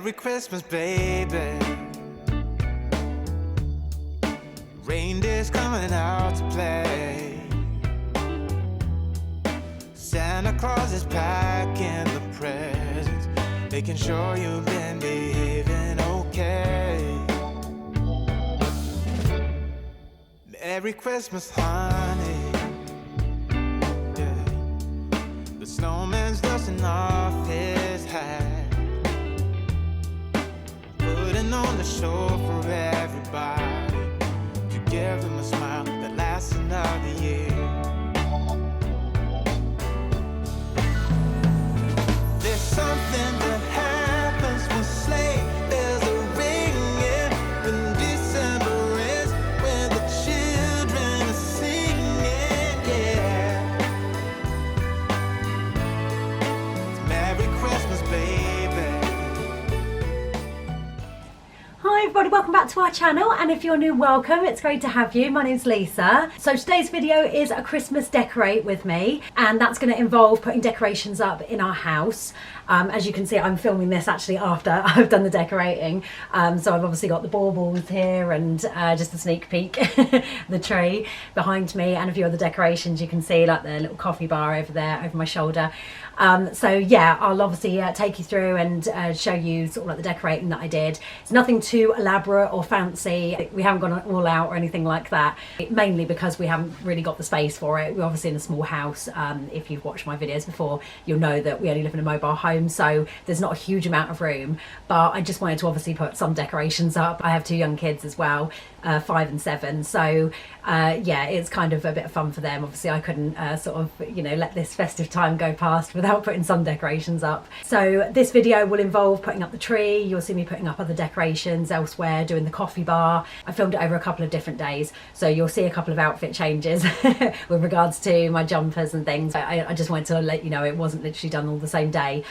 Merry Christmas, baby. Reindeer's coming out to play. Santa Claus is packing the presents, making sure you've been behaving okay. Merry Christmas, honey. Yeah. The snowman's dusting off his hat, putting on the show for everybody, to give them a smile that lasts another year. There's something that happens when sleigh bells are ringing, when December ends, when the children are singing, yeah. It's Merry Christmas, baby. Hi everybody, welcome back to our channel, and if you're new, welcome. It's great to have you. My name's Lisa. So today's video is a Christmas decorate with me, and that's going to involve putting decorations up in our house. As you can see, I'm filming this actually after I've done the decorating. So I've obviously got the baubles here and just a sneak peek, the tree behind me, and a few other decorations. You can see like the little coffee bar over there over my shoulder. So yeah, I'll obviously take you through and show you sort of like the decorating that I did. It's nothing too elaborate or fancy. We haven't gone all out or anything like that, mainly because we haven't really got the space for it. We're obviously in a small house. If you've watched my videos before, you'll know that we only live in a mobile home, so there's not a huge amount of room, but I just wanted to obviously put some decorations up. I have two young kids as well, 5 and 7, so yeah, it's kind of a bit of fun for them. Obviously I couldn't sort of, you know, let this festive time go past without putting some decorations up. So this video will involve putting up the tree. You'll see me putting up other decorations elsewhere, doing the coffee bar. I filmed it over a couple of different days, so you'll see a couple of outfit changes with regards to my jumpers and things. I just wanted to let you know it wasn't literally done all the same day,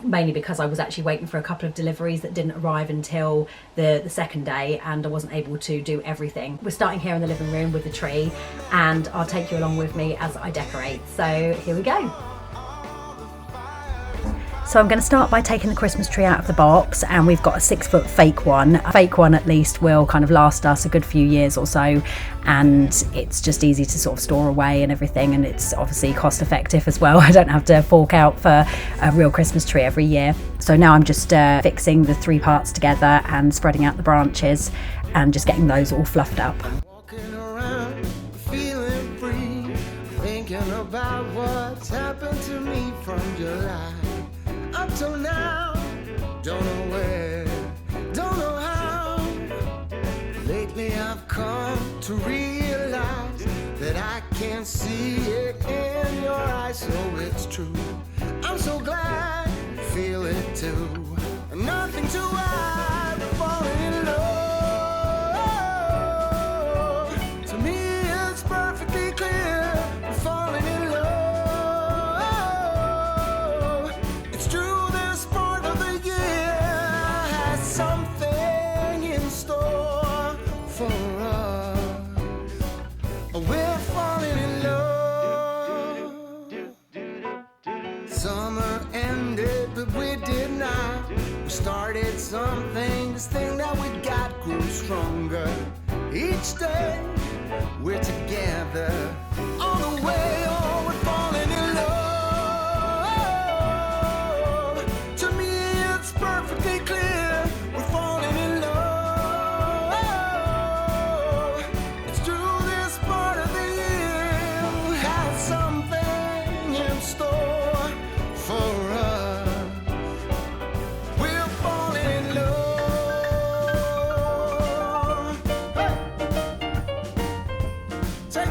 mainly because I was actually waiting for a couple of deliveries that didn't arrive until the second day, and I wasn't able to do everything. We're starting here in the living room with the tree, and I'll take you along with me as I decorate. So here we go. So I'm going to start by taking the Christmas tree out of the box, and we've got a 6-foot fake one. A fake one at least will kind of last us a good few years or so, and it's just easy to sort of store away and everything, and it's obviously cost effective as well. I don't have to fork out for a real Christmas tree every year. So now I'm just fixing the 3 parts together and spreading out the branches and just getting those all fluffed up. Walking around, feeling free, thinking about what's happened to me from July up till now. Don't know where, don't know how. Lately I've come to realize that I can see it in your eyes, so it's true. I'm so glad you feel it too. Nothing to hide, we're falling in love. To me it's perfectly clear, we're falling in love. It's true, this part of the year has something in store for us. We're falling in love. Summer ended, but we did not. We started something, this thing that we got grew stronger. Each day we're together all the way. Oh, we're falling in love. To me it's perfectly clear, we're falling in love. It's true, this part of the year has something in store for us. We're falling in love. Hey. Say.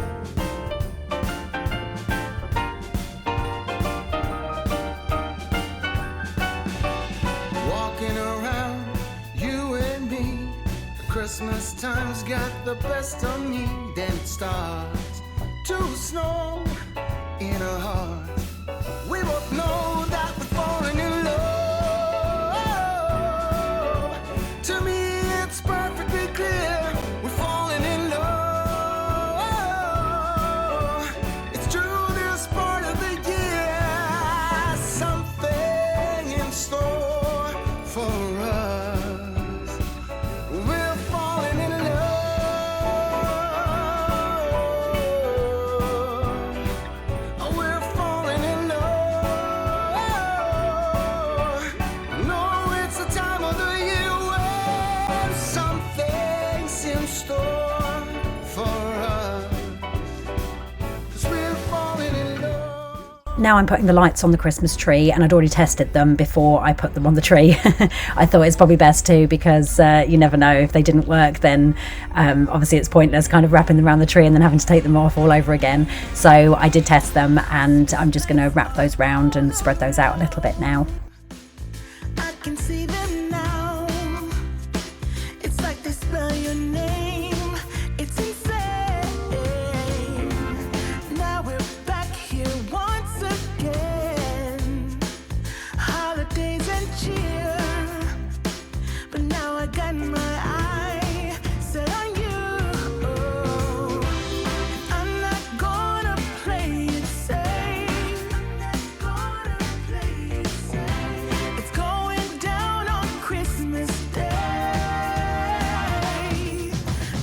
Walking around, you and me. The Christmas time's got the best of me. Then it starts to snow in our hearts. We both know that we're falling in love. To me it's perfectly clear, we're falling in love. It's true, this part of the year has something in store for Now I'm putting the lights on the Christmas tree, and I'd already tested them before I put them on the tree. I thought it's probably best to, because you never know, if they didn't work, then obviously it's pointless kind of wrapping them around the tree and then having to take them off all over again. So I did test them, and I'm just going to wrap those round and spread those out a little bit now. I can see them now. It's like they spell your name. It's insane. Now we're back here once again. Holidays and cheer. But now I got my eye set on you. I'm not gonna play it safe. I'm not gonna play it safe. It's going down on Christmas Day.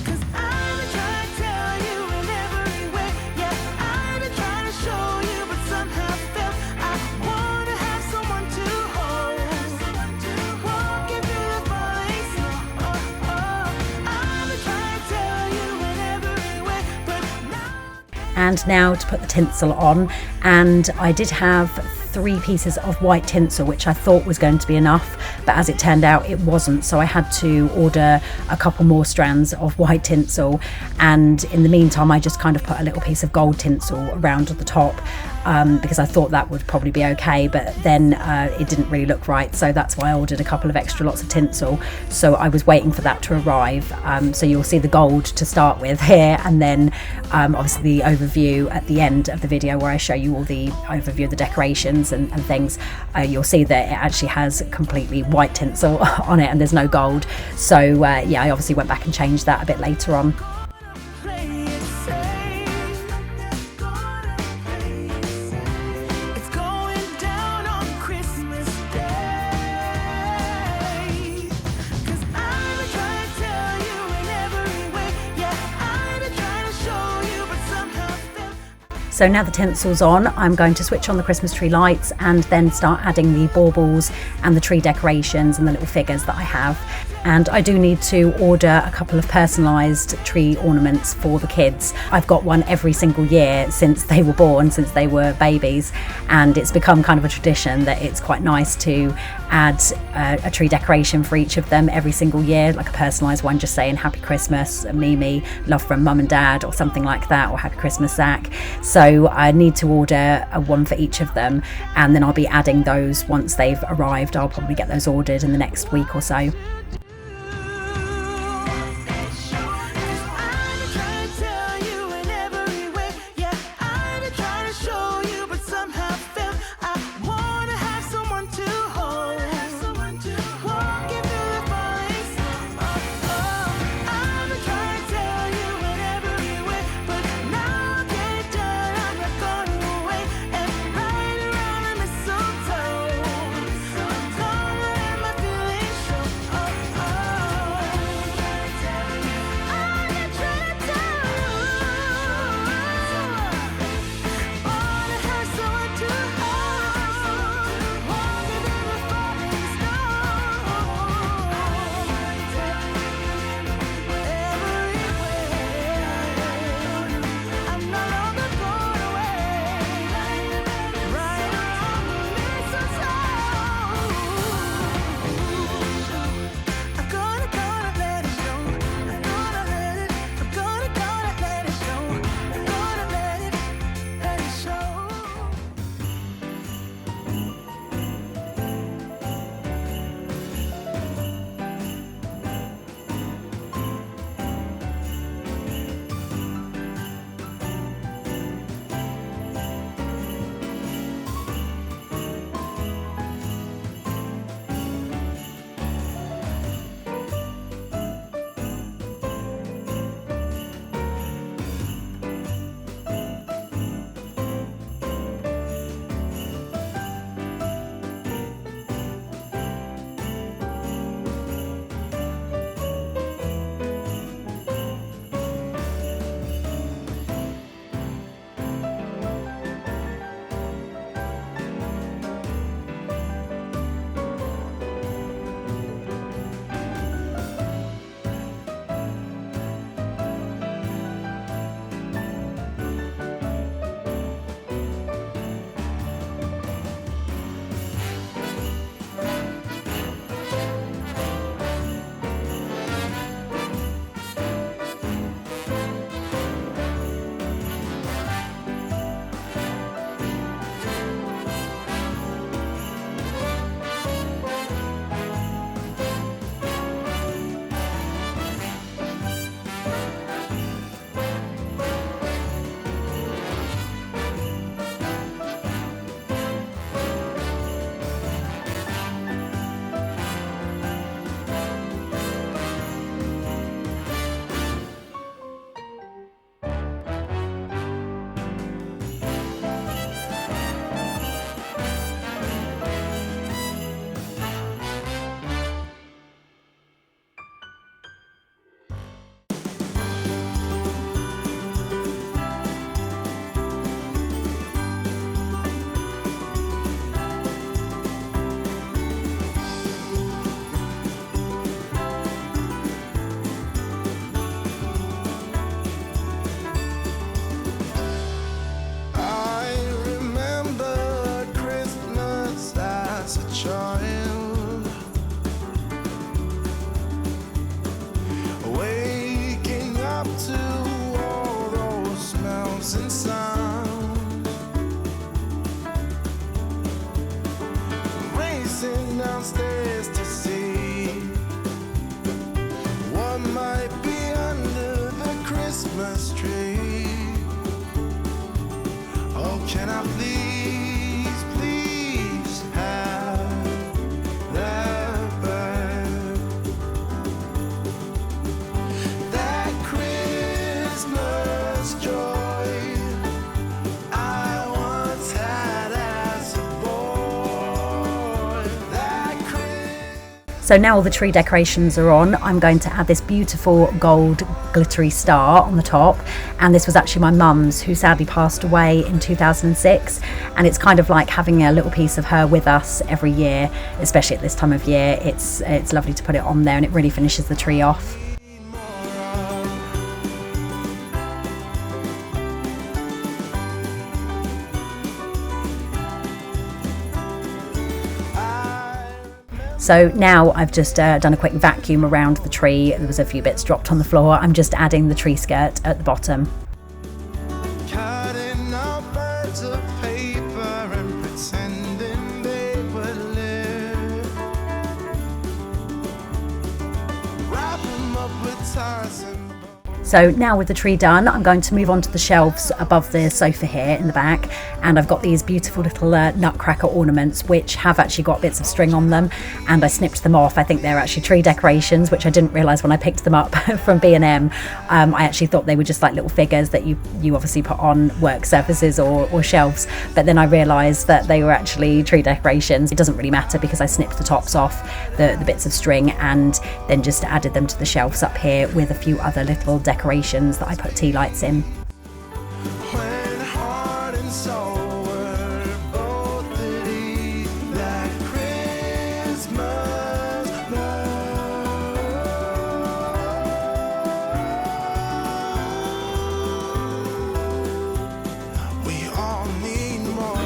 'Cause I've been trying to tell you in every way. Yeah, I've been trying to show you, but somehow felt I wanna have someone to hold. Walking through the falling snow. I've been trying to tell you in every way, but now. And now to put the tinsel on, and I did have 3 pieces of white tinsel, which I thought was going to be enough, but as it turned out it wasn't, so I had to order a couple more strands of white tinsel, and in the meantime I just kind of put a little piece of gold tinsel around at the top, because I thought that would probably be okay, but then it didn't really look right, so that's why I ordered a couple of extra lots of tinsel. So I was waiting for that to arrive. So you'll see the gold to start with here, and then obviously the overview at the end of the video where I show you all the overview of the decorations and things. You'll see that it actually has completely white tinsel on it and there's no gold. So yeah, I obviously went back and changed that a bit later on. Play it safe. Gonna play it safe. It's going down on Christmas Day. 'Cause I've been trying to tell you in every way. Yeah, I've been trying to show you, but somehow felt. So now the tinsel's on, I'm going to switch on the Christmas tree lights and then start adding the baubles and the tree decorations and the little figures that I have. And I do need to order a couple of personalised tree ornaments for the kids. I've got one every single year since they were born, since they were babies, and it's become kind of a tradition that it's quite nice to add a tree decoration for each of them every single year, like a personalised one just saying Happy Christmas, Mimi, love from Mum and Dad, or something like that, or Happy Christmas Zach. So I need to order a one for each of them, and then I'll be adding those once they've arrived. I'll probably get those ordered in the next week or so. sound, racing downstairs to see what might be under the Christmas tree. Oh, can I please, please have that back? That Christmas joy I once had as a boy. That Christmas. So now all the tree decorations are on, I'm going to add this beautiful gold glittery star on the top, and this was actually my mum's, who sadly passed away in 2006, and it's kind of like having a little piece of her with us every year, especially at this time of year. It's lovely to put it on there, and it really finishes the tree off. So now I've just done a quick vacuum around the tree. There was a few bits dropped on the floor. I'm just adding the tree skirt at the bottom. Cutting out birds of paper and pretending they would live. Wrap 'em up with ties and So now with the tree done, I'm going to move on to the shelves above the sofa here in the back, and I've got these beautiful little nutcracker ornaments which have actually got bits of string on them, and I snipped them off. I think they're actually tree decorations, which I didn't realise when I picked them up from B&M. I actually thought they were just like little figures that you obviously put on work surfaces or shelves, but then I realised that they were actually tree decorations. It doesn't really matter because I snipped the tops off, the bits of string, and then just added them to the shelves up here with a few other little decorations that I put tea lights in. when heart and soul were both at ease. That Christmas love. We all need more.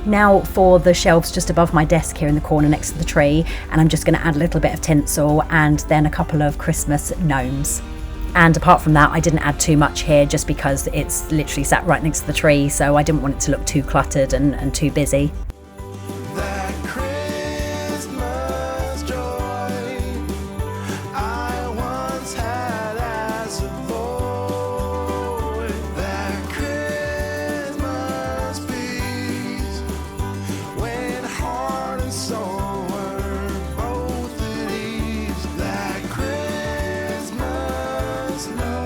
Now for the shelves just above my desk here in the corner next to the tree, and I'm just going to add a little bit of tinsel and then a couple of Christmas gnomes. And apart from that, I didn't add too much here just because it's literally sat right next to the tree, so I didn't want it to look too cluttered and too busy. That Christmas joy I once had as a boy. That Christmas peace when heart and soul were both at ease. That Christmas love.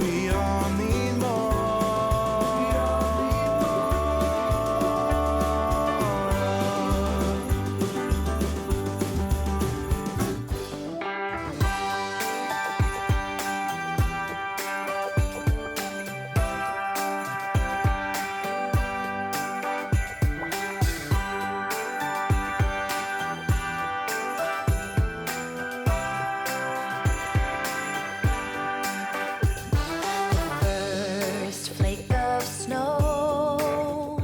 We all need more. First flake of snow.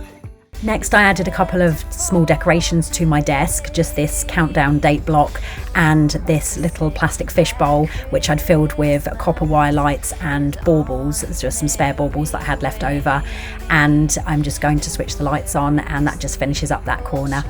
Next, I added a couple of small decorations to my desk, just this countdown date block and this little plastic fish bowl which I'd filled with copper wire lights and baubles. There's just some spare baubles that I had left over, and I'm just going to switch the lights on, and that just finishes up that corner.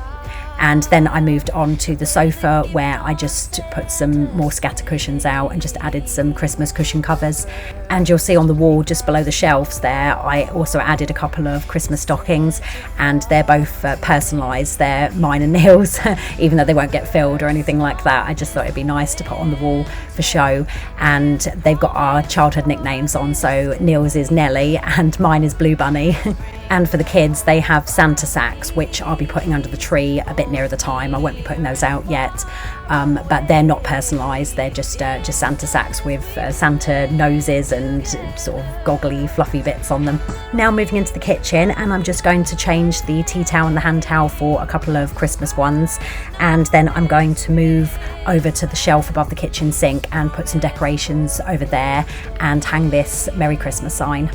And then I moved on to the sofa, where I just put some more scatter cushions out and just added some Christmas cushion covers. And you'll see on the wall just below the shelves there, I also added a couple of Christmas stockings, and they're both personalised. They're mine and Neil's, even though they won't get filled or anything like that. I just thought it'd be nice to put on the wall for show. And they've got our childhood nicknames on, so Neil's is Nelly and mine is Blue Bunny. And for the kids, they have Santa sacks, which I'll be putting under the tree a bit nearer the time. I won't be putting those out yet, but they're not personalised. They're just Santa sacks with Santa noses and sort of goggly, fluffy bits on them. Now moving into the kitchen, and I'm just going to change the tea towel and the hand towel for a couple of Christmas ones, and then I'm going to move over to the shelf above the kitchen sink and put some decorations over there and hang this Merry Christmas sign.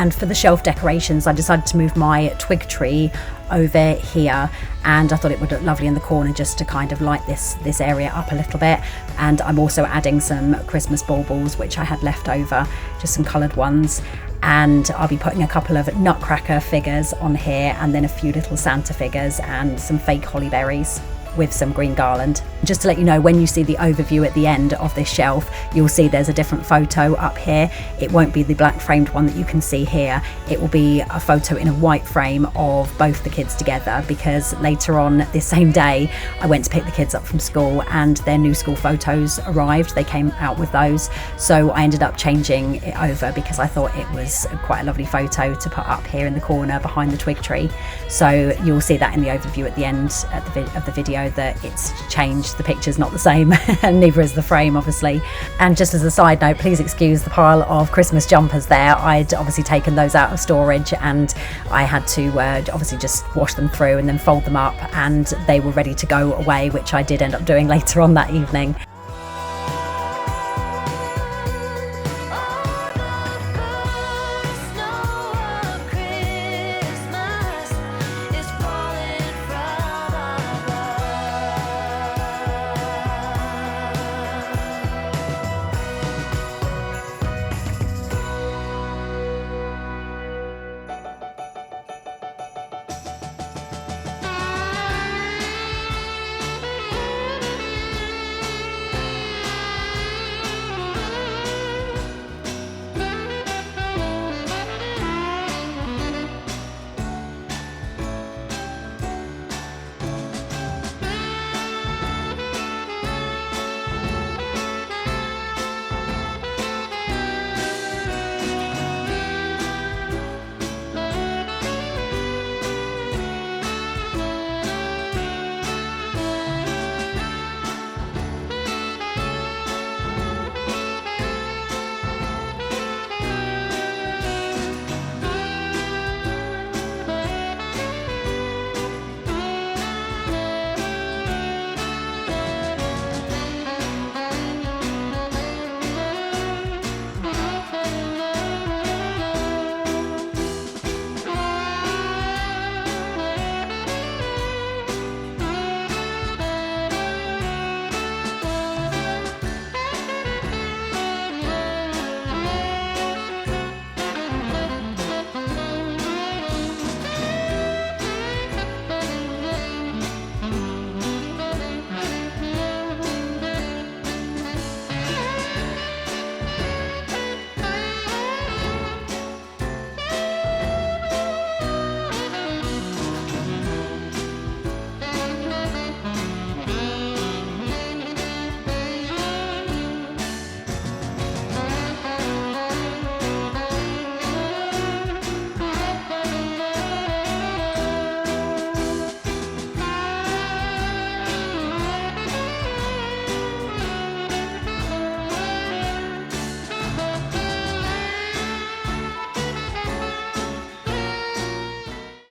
And for the shelf decorations, I decided to move my twig tree over here, and I thought it would look lovely in the corner just to kind of light this area up a little bit. And I'm also adding some Christmas baubles which I had left over, just some coloured ones. And I'll be putting a couple of nutcracker figures on here, and then a few little Santa figures and some fake holly berries with some green garland. Just to let you know, when you see the overview at the end of this shelf, you'll see there's a different photo up here. It won't be the black framed one that you can see here. It will be a photo in a white frame of both the kids together, because later on this same day I went to pick the kids up from school and their new school photos arrived. They came out with those, so I ended up changing it over because I thought it was quite a lovely photo to put up here in the corner behind the twig tree. So you'll see that in the overview at the end of the video, that it's changed. The picture's not the same and neither is the frame, obviously. And just as a side note, please excuse the pile of Christmas jumpers there. I'd obviously taken those out of storage and I had to obviously just wash them through and then fold them up, and they were ready to go away, which I did end up doing later on that evening.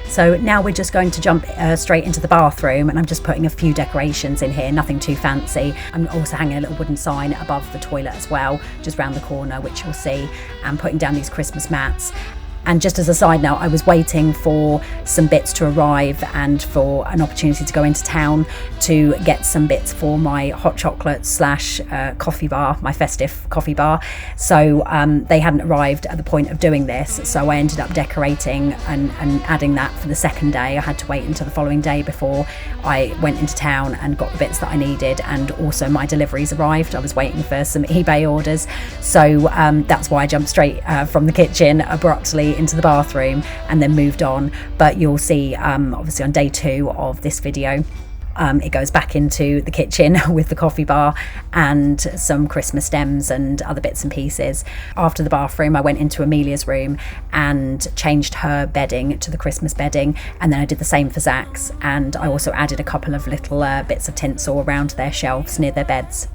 So now we're just going to jump straight into the bathroom, and I'm just putting a few decorations in here, nothing too fancy. I'm also hanging a little wooden sign above the toilet as well, just round the corner, which you'll see, and putting down these Christmas mats. And just as a side note, I was waiting for some bits to arrive and for an opportunity to go into town to get some bits for my hot chocolate / coffee bar, my festive coffee bar. So they hadn't arrived at the point of doing this, so I ended up decorating and adding that for the second day. I had to wait until the following day before I went into town and got the bits that I needed, and also my deliveries arrived. I was waiting for some eBay orders, so that's why I jumped straight from the kitchen abruptly into the bathroom and then moved on. But you'll see obviously on day 2 of this video, it goes back into the kitchen with the coffee bar and some Christmas stems and other bits and pieces. After the bathroom, I went into Amelia's room and changed her bedding to the Christmas bedding, and then I did the same for Zach's, and I also added a couple of little bits of tinsel around their shelves near their beds.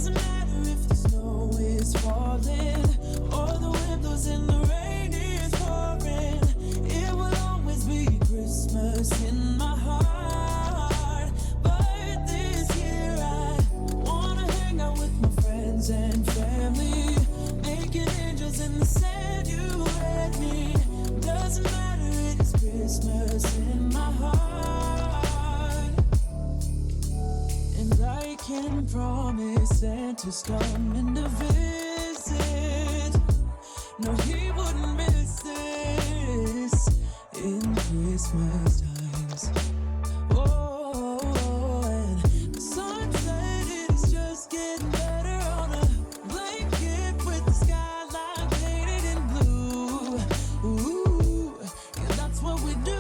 Doesn't matter if the snow is falling or the wind blows and the rain is pouring. It will always be Christmas in my heart. But this year I wanna hang out with my friends and family, making angels in the sand, you and me. Doesn't matter, it is Christmas in my heart. And I can promise Santa's coming to visit. No, he wouldn't miss this in Christmas times. Oh, and the sun said it's just getting better on a blanket with the skyline painted in blue. Ooh, yeah, that's what we do.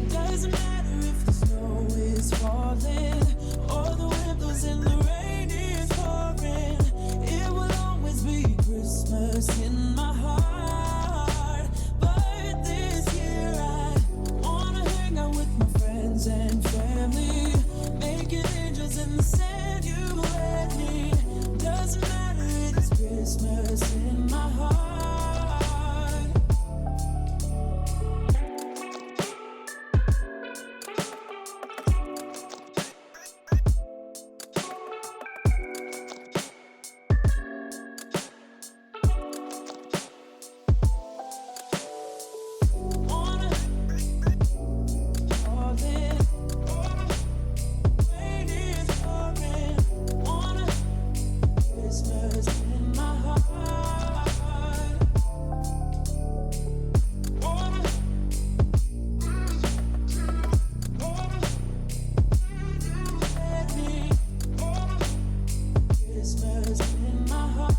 Doesn't matter if the snow is falling or the wind blows and the rain is pouring. It will always be Christmas in my heart. But this year I wanna hang out with my friends and family, making angels in the sand, you and me. Doesn't matter, it is Christmas in my heart. Wanna fall in, rain is pouring. Wanna Christmas in my heart. Wanna let me. Wanna Christmas in my heart.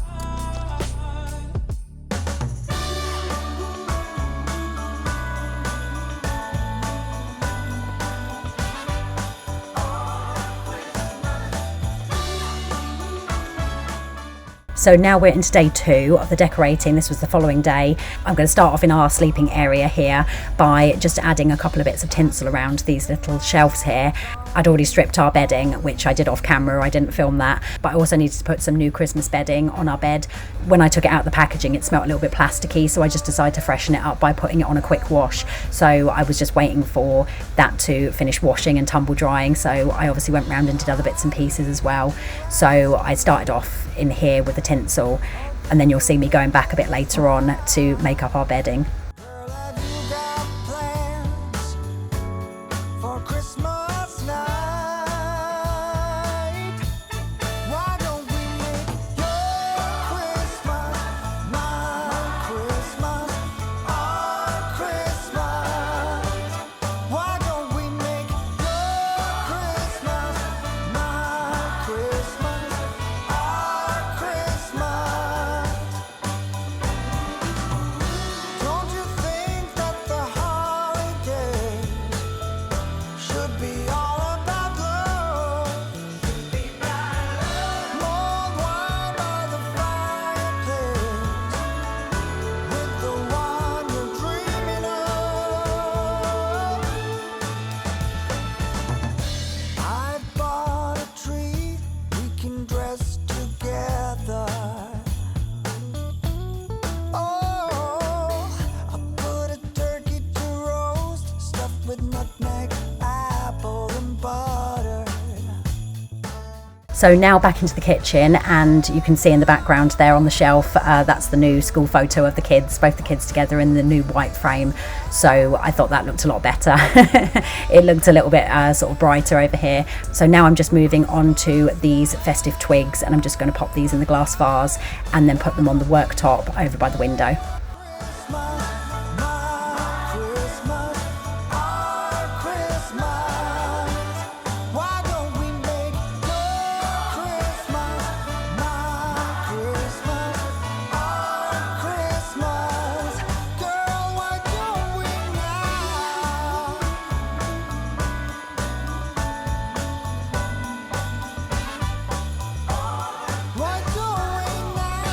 So now we're into day 2 of the decorating. This was the following day. I'm going to start off in our sleeping area here by just adding a couple of bits of tinsel around these little shelves here. I'd already stripped our bedding, which I did off camera, I didn't film that, but I also needed to put some new Christmas bedding on our bed. When I took it out of the packaging, it smelled a little bit plasticky, so I just decided to freshen it up by putting it on a quick wash. So I was just waiting for that to finish washing and tumble drying, so I obviously went round and did other bits and pieces as well. So I started off in here with the tinsel, and then you'll see me going back a bit later on to make up our bedding. Girl, have you got plans for Christmas night? Why don't we make your Christmas my Christmas, our Christmas? Why don't we make your Christmas my Christmas, our Christmas? Don't you think that the holidays should be all about love? Mulled wine by the fireplace with the one you're dreaming of. I bought a tree, we can dress together. Oh, I put a turkey to roast, stuffed with nutmeg, apple, and butter. So now back into the kitchen, and you can see in the background there on the shelf, that's the new school photo of the kids, both the kids together in the new white frame. So I thought that looked a lot better. It looked a little bit sort of brighter over here. So now I'm just moving on to these festive twigs, and I'm just going to pop these in the glass vase and then put them on the worktop over by the window. Why don't we make your Christmas my Christmas, our Christmas? Girl, why don't we now? Why don't we now?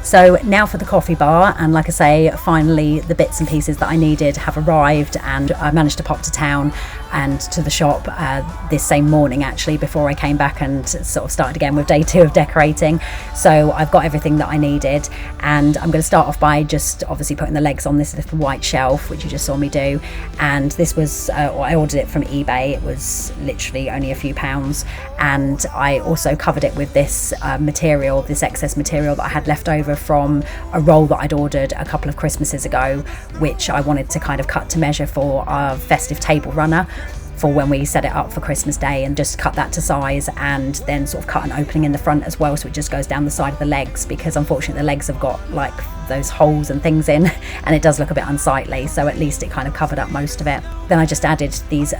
So now for the coffee bar, and like I say, finally the bits and pieces that I needed have arrived, and I managed to pop to town and to the shop this same morning actually, before I came back and sort of started again with day 2 of decorating. So I've got everything that I needed, and I'm going to start off by just obviously putting the legs on this little white shelf, which you just saw me do. And this was I ordered it from eBay. It was literally only a few pounds, and I also covered it with this material, this excess material that I had left over from a roll that I'd ordered a couple of Christmases ago, which I wanted to kind of cut to measure for our festive table runner for when we set it up for Christmas Day, and just cut that to size, and then sort of cut an opening in the front as well, so it just goes down the side of the legs, because unfortunately the legs have got like those holes and things in, and it does look a bit unsightly, so at least it kind of covered up most of it. Then I just added these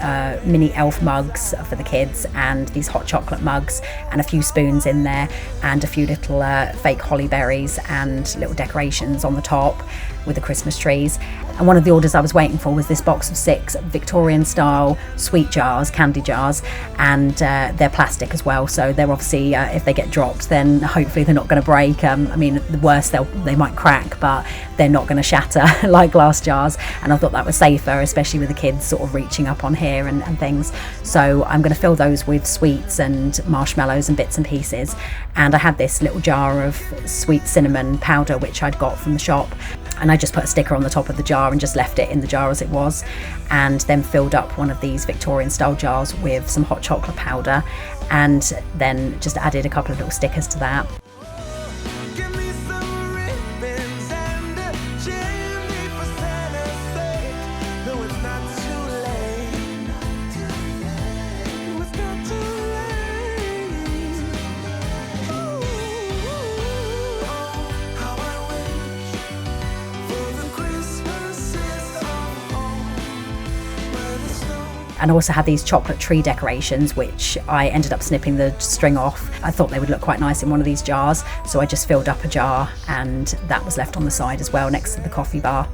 mini elf mugs for the kids, and these hot chocolate mugs, and a few spoons in there, and a few little fake holly berries and little decorations on the top with the Christmas trees. And one of the orders I was waiting for was this box of 6 Victorian style sweet jars, candy jars, and they're plastic as well, so they're obviously if they get dropped, then hopefully they're not going to break. I mean, the worst, they might crack, but they're not going to shatter like glass jars, and I thought that was safer, especially with the kids sort of reaching up on here and things. So I'm going to fill those with sweets and marshmallows and bits and pieces. And I had this little jar of sweet cinnamon powder which I'd got from the shop, and I just put a sticker on the top of the jar and just left it in the jar as it was, and then filled up one of these Victorian style jars with some hot chocolate powder, and then just added a couple of little stickers to that. Give me some ribbons and a chimney for Santa's sake. No, it's not too late. No, it's not too late. Ooh, how I wish for the Christmases of home, where the snow. And I also had these chocolate tree decorations, which I ended up snipping the string off. I thought they would look quite nice in one of these jars, so I just filled up a jar, and that was left on the side as well next to the coffee bar.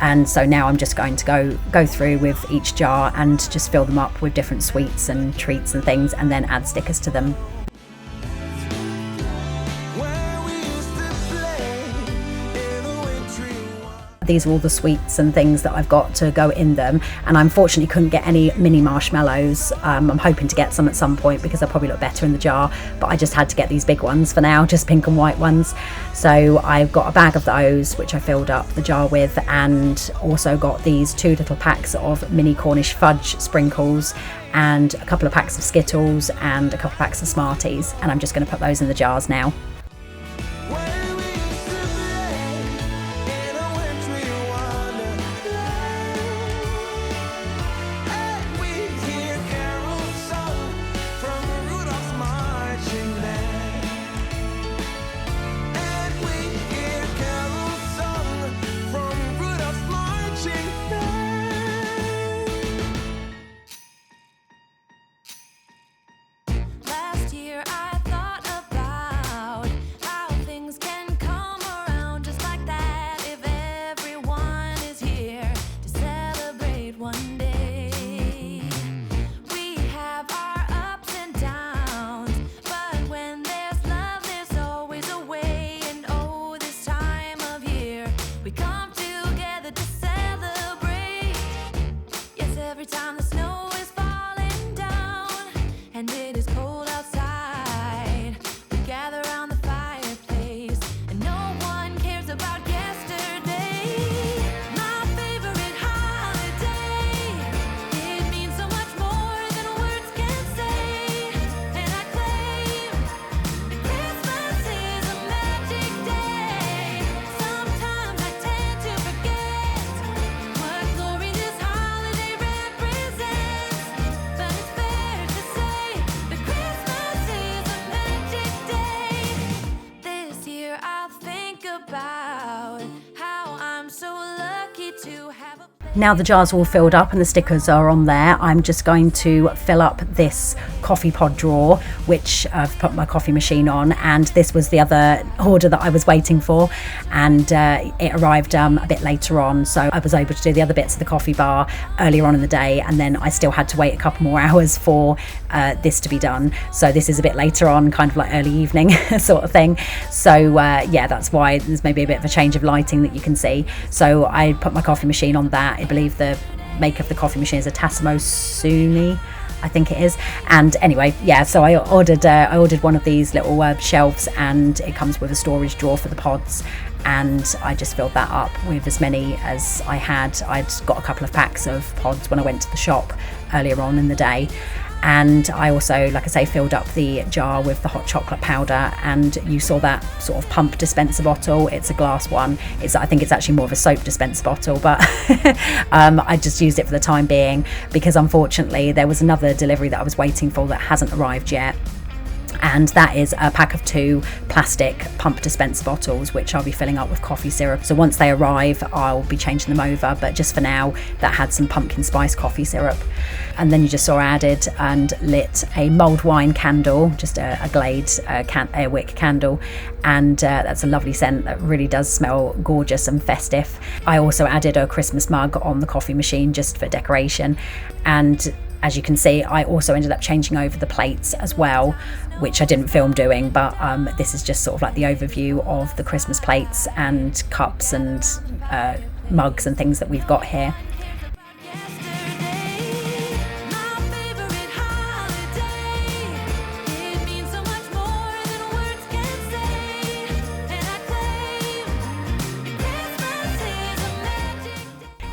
And so now I'm just going to go through with each jar and just fill them up with different sweets and treats and things, and then add stickers to them. Where we used to play in a wintry wild. These are all the sweets and things that I've got to go in them, and I unfortunately couldn't get any mini marshmallows. I'm hoping to get some at some point because they'll probably look better in the jar, but I just had to get these big ones for now, just pink and white ones. So I've got a bag of those which I filled up the jar with, and also got these 2 little packs of mini Cornish fudge sprinkles, and a couple of packs of Skittles, and a couple of packs of Smarties, and I'm just going to put those in the jars now. Where we used to play in a wintry wonderland, and we hear carols sung from Rudolph's marching band, and we hear carols sung from Rudolph's marching band. Last year I thought about Now the jar's all filled up and the stickers are on there, I'm just going to fill up this coffee pod drawer, which I've put my coffee machine on, and this was the other order that I was waiting for, and it arrived a bit later on, so I was able to do the other bits of the coffee bar earlier on in the day, and then I still had to wait a couple more hours for this to be done. So this is a bit later on, kind of like early evening sort of thing. So yeah, that's why there's maybe a bit of a change of lighting that you can see. So I put my coffee machine on that. I believe the make of the coffee machine is a Tassimo Suni, I think it is. And anyway, yeah, so I ordered one of these little shelves, and it comes with a storage drawer for the pods, and I just filled that up with as many as I had. I'd got a couple of packs of pods when I went to the shop earlier on in the day. And I also, like I say, filled up the jar with the hot chocolate powder, and you saw that sort of pump dispenser bottle. It's a glass one. I think it's actually more of a soap dispenser bottle, but I just used it for the time being, because unfortunately there was another delivery that I was waiting for that hasn't arrived yet. And that is a pack of 2 plastic pump dispenser bottles, which I'll be filling up with coffee syrup. So once they arrive, I'll be changing them over, but just for now, that had some pumpkin spice coffee syrup. And then you just saw I added and lit a mulled wine candle, just a Glade air wick candle, and that's a lovely scent that really does smell gorgeous and festive. I also added a Christmas mug on the coffee machine just for decoration, and as you can see, I also ended up changing over the plates as well, which I didn't film doing, but this is just sort of like the overview of the Christmas plates and cups and mugs and things that we've got here.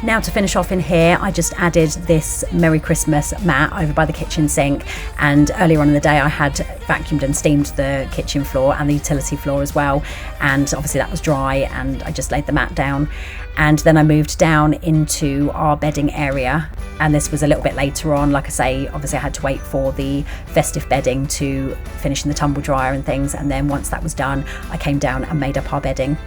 Now to finish off in here, I just added this Merry Christmas mat over by the kitchen sink, and earlier on in the day I had vacuumed and steamed the kitchen floor and the utility floor as well, and obviously that was dry, and I just laid the mat down. And then I moved down into our bedding area, and this was a little bit later on. Like I say, obviously I had to wait for the festive bedding to finish in the tumble dryer and things, and then once that was done I came down and made up our bedding.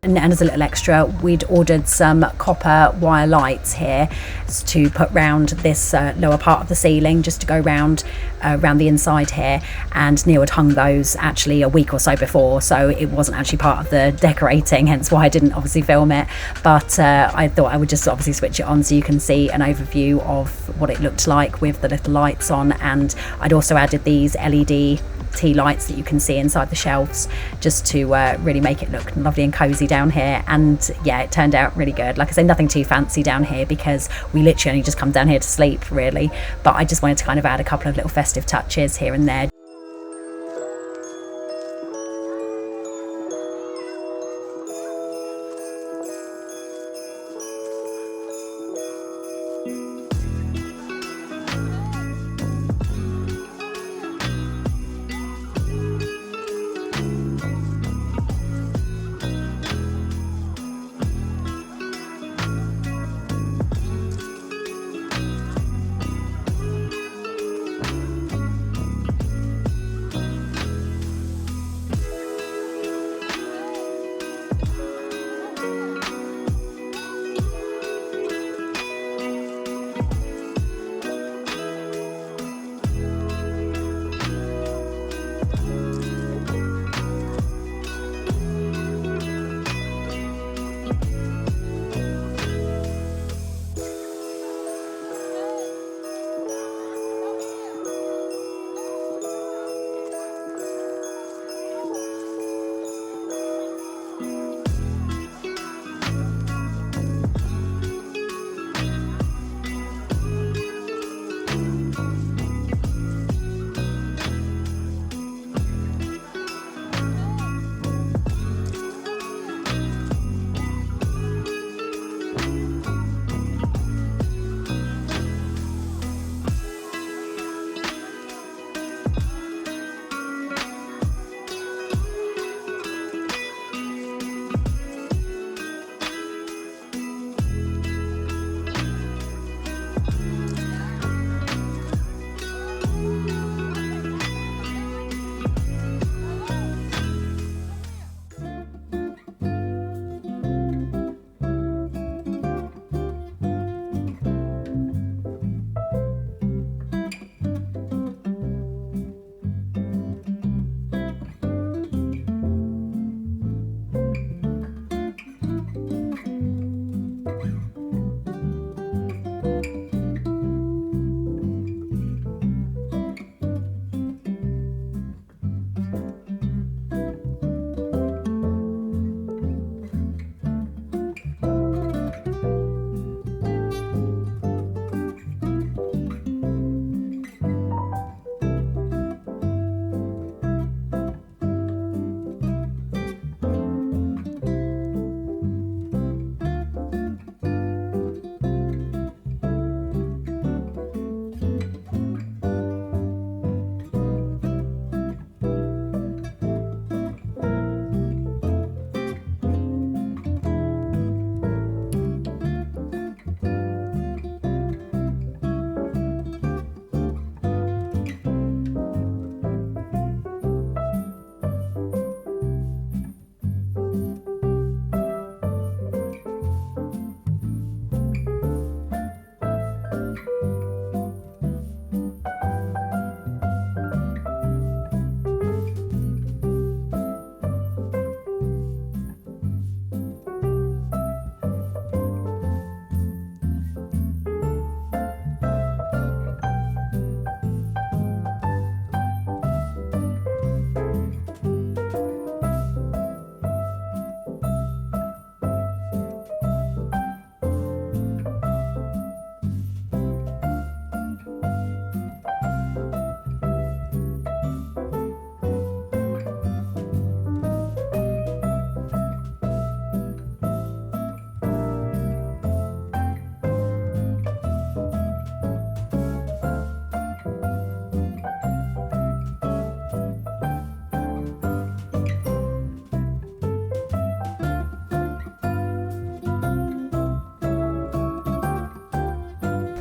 And as a little extra, we'd ordered some copper wire lights here to put round this lower part of the ceiling, just to go round the inside here. And Neil had hung those actually a week or so before, so it wasn't actually part of the decorating, hence why I didn't obviously film it. But I thought I would just obviously switch it on so you can see an overview of what it looked like with the little lights on. And I'd also added these LED tea lights that you can see inside the shelves, just to really make it look lovely and cozy down here. And yeah, it turned out really good. Like I say, nothing too fancy down here because we literally only just come down here to sleep really, but I just wanted to kind of add a couple of little festive touches here and there.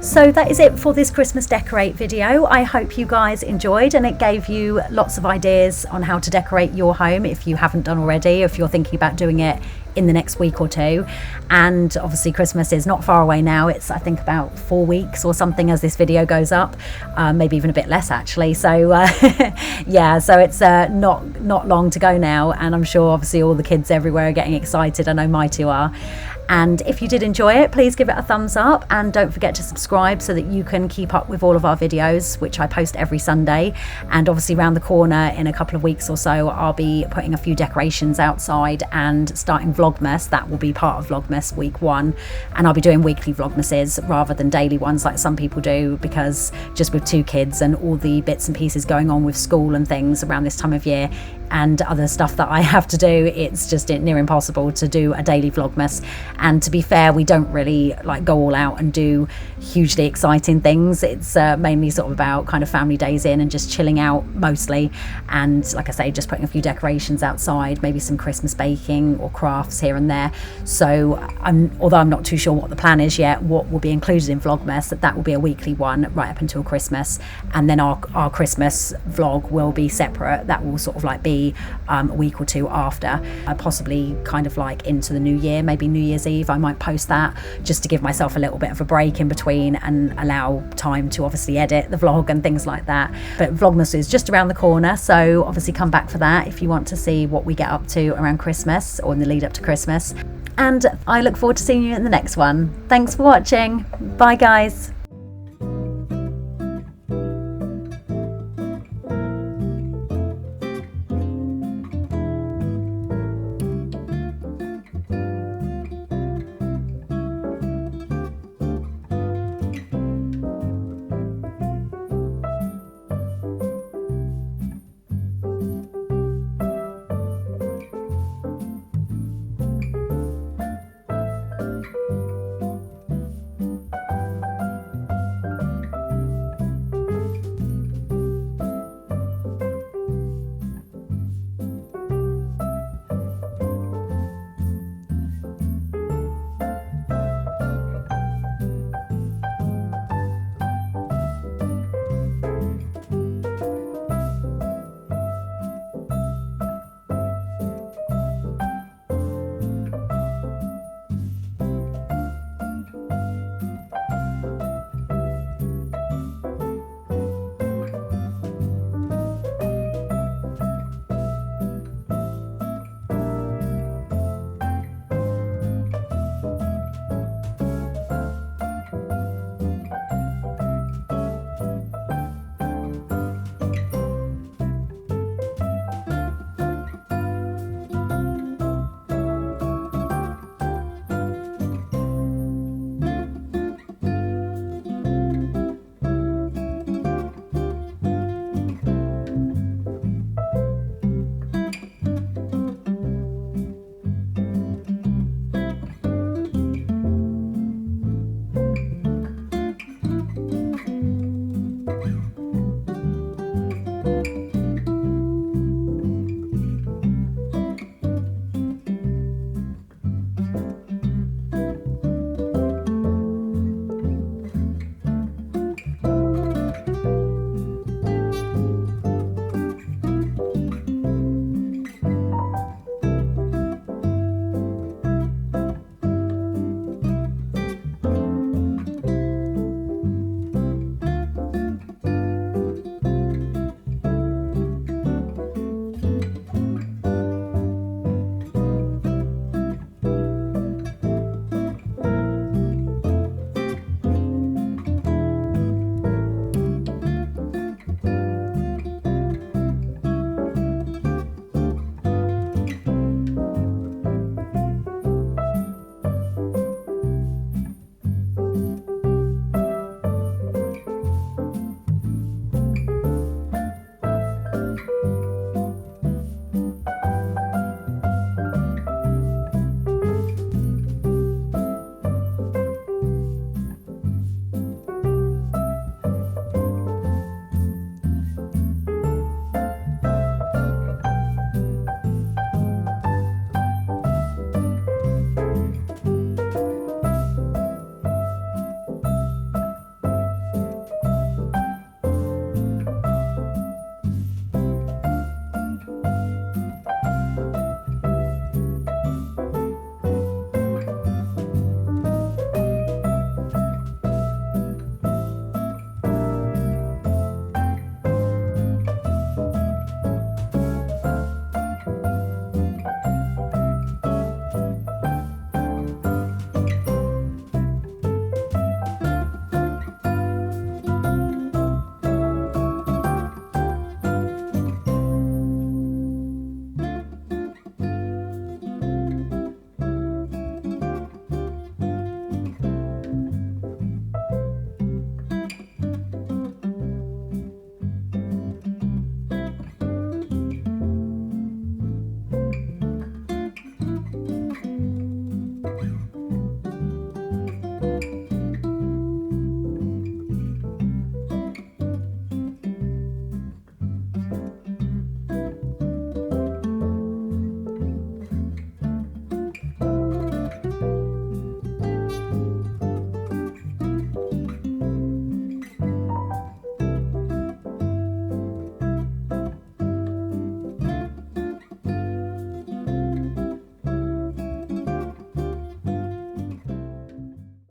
So that is it for this Christmas decorate video. I hope you guys enjoyed and it gave you lots of ideas on how to decorate your home if you haven't done already, if you're thinking about doing it in the next week or two. And obviously Christmas is not far away now. It's, I think, about 4 weeks or something as this video goes up, maybe even a bit less actually. So yeah, so it's not long to go now, and I'm sure obviously all the kids everywhere are getting excited. I know my two are. And if you did enjoy it, please give it a thumbs up, and don't forget to subscribe so that you can keep up with all of our videos, which I post every Sunday. And obviously around the corner in a couple of weeks or so, I'll be putting a few decorations outside and starting Vlogmas. That will be part of Vlogmas week 1, and I'll be doing weekly Vlogmases rather than daily ones like some people do, because just with 2 kids and all the bits and pieces going on with school and things around this time of year and other stuff that I have to do, it's just near impossible to do a daily Vlogmas. And to be fair, we don't really like go all out and do hugely exciting things. It's mainly sort of about kind of family days in and just chilling out mostly, and like I say, just putting a few decorations outside, maybe some Christmas baking or crafts here and there. So although I'm not too sure what the plan is yet, what will be included in Vlogmas, that will be a weekly one right up until Christmas, and then our Christmas vlog will be separate. That will sort of like be a week or 2 after, possibly kind of like into the new year, maybe New Year's Eve. I might post that just to give myself a little bit of a break in between and allow time to obviously edit the vlog and things like that. But Vlogmas is just around the corner, so obviously come back for that if you want to see what we get up to around Christmas or in the lead up to Christmas. And I look forward to seeing you in the next one. Thanks for watching. Bye guys.